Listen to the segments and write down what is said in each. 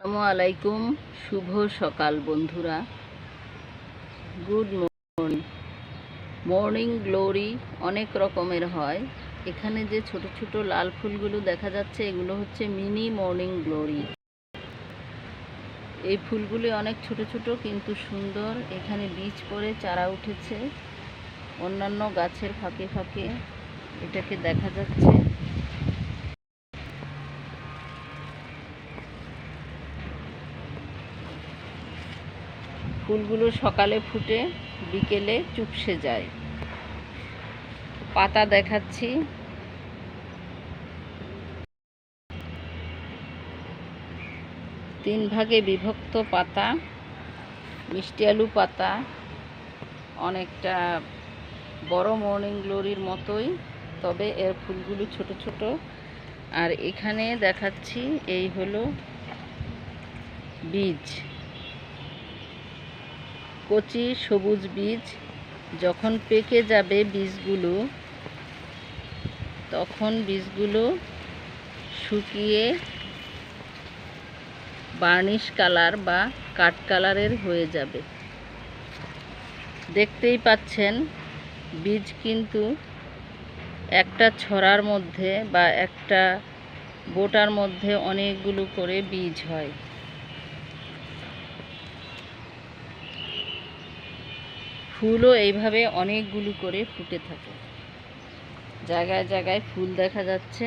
আসসালামু আলাইকুম। শুভ সকাল বন্ধুরা। Good morning. মর্নিং গ্লোরি অনেক রকমের হয়। এখানে যে ছোট ছোট লাল ফুলগুলো দেখা যাচ্ছে এগুলো হচ্ছে মিনি মর্নিং গ্লোরি। এই ফুলগুলি অনেক ছোট ছোট কিন্তু সুন্দর। এখানে বীজ পড়ে চারা উঠেছে অন্যান্য গাছের ফাঁকে ফাঁকে, এটাকে দেখা যাচ্ছে। ফুলগুলো সকালে ফুটে বিকেলে চুপসে যায়। পাতা দেখাচ্ছি। তিন ভাগে বিভক্ত পাতা, মিষ্টি আলু পাতা, অনেকটা বড় মর্নিং গ্লোরির মতোই, তবে এর ফুলগুলো ছোট ছোট। আর এখানে দেখাচ্ছি এই হলো বীজ, কচি সবুজ বীজ। যখন পেকে যাবে বীজগুলো, তখন বীজগুলো শুকিয়ে বার্নিশ কালার বা কাঠ কালারের হয়ে যাবে। দেখতেই পাচ্ছেন বীজ কিন্তু একটা ছড়ার মধ্যে বা একটা বোটার মধ্যে অনেকগুলো করে বীজ হয়। ফুলও এইভাবে অনেকগুলো করে ফুটে থাকে। জায়গায় জায়গায় ফুল দেখা যাচ্ছে।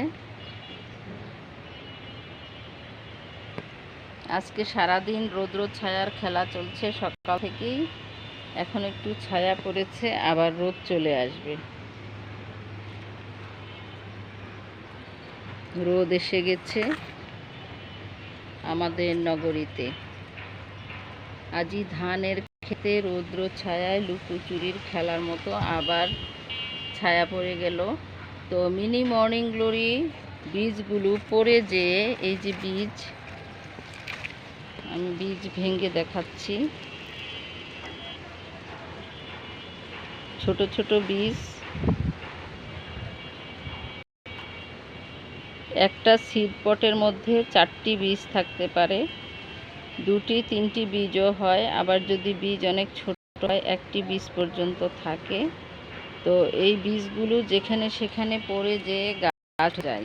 আজকে সারাদিন রৌদ্র ছায়ার খেলা চলছে সকাল থেকেই। এখন একটু ছায়া পড়েছে, আবার রোদ চলে আসবে। রোদ এসে গেছে আমাদের নগরীতে। আজই ধানের খেতে রৌদ্র ছায়ায় লুকোচুরির খেলার মতো আবার ছায়া পড়ে গেল। তো মিনি মর্নিং গ্লোরি বীজগুলো পড়ে যেয়ে, এই যে বীজ, আমি বীজ ভেঙে দেখাচ্ছি। ছোট ছোট বীজ, একটা সিড পটের মধ্যে 4টি বীজ থাকতে পারে, 2টি 3টি বীজও হয়। আবার যদি বীজ অনেক ছোট হয় 1টি বীজ পর্যন্ত থাকে। তো এই বীজগুলো যেখানে সেখানে পড়ে যেয়ে গাছ যায়।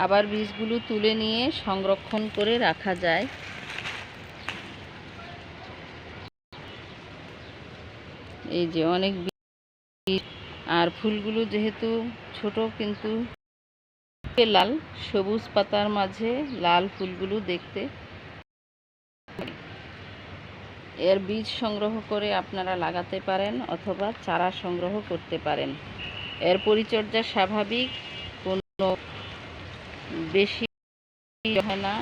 আবার বীজগুলো তুলে নিয়ে সংরক্ষণ করে রাখা যায়। এই যে অনেক বীজ। আর ফুলগুলো যেহেতু ছোট কিন্তু লাল, সবুজ পাতার মাঝে লাল ফুলগুলো দেখতে। এর বীজ সংগ্রহ করে আপনারা লাগাতে পারেন অথবা চারা সংগ্রহ করতে পারেন। এর পরিচর্যা স্বাভাবিক, কোনো বেশি হয় না।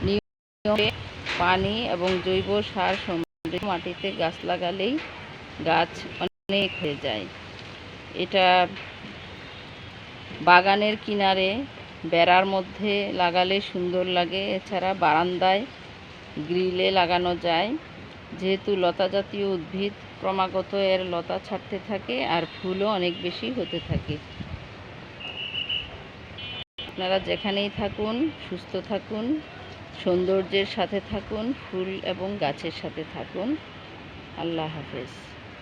নিয়মিত পানি এবং জৈব সার সমৃদ্ধ মাটিতে গাছ লাগালেই গাছ অনেক হয়ে যায়। এটা বাগানের কিনারে বেড়ার মধ্যে লাগালে সুন্দর লাগে। এছাড়া বারান্দায় গ্রিলে লাগানো যায়। যেহেতু লতা জাতীয় উদ্ভিদ, ক্রমাগত এর লতা ছাড়তে থাকে আর ফুলও অনেক বেশি হতে থাকে। আপনারা যেখানেই থাকুন সুস্থ থাকুন, সৌন্দর্যের সাথে থাকুন, ফুল এবং গাছের সাথে থাকুন। আল্লাহ হাফেজ।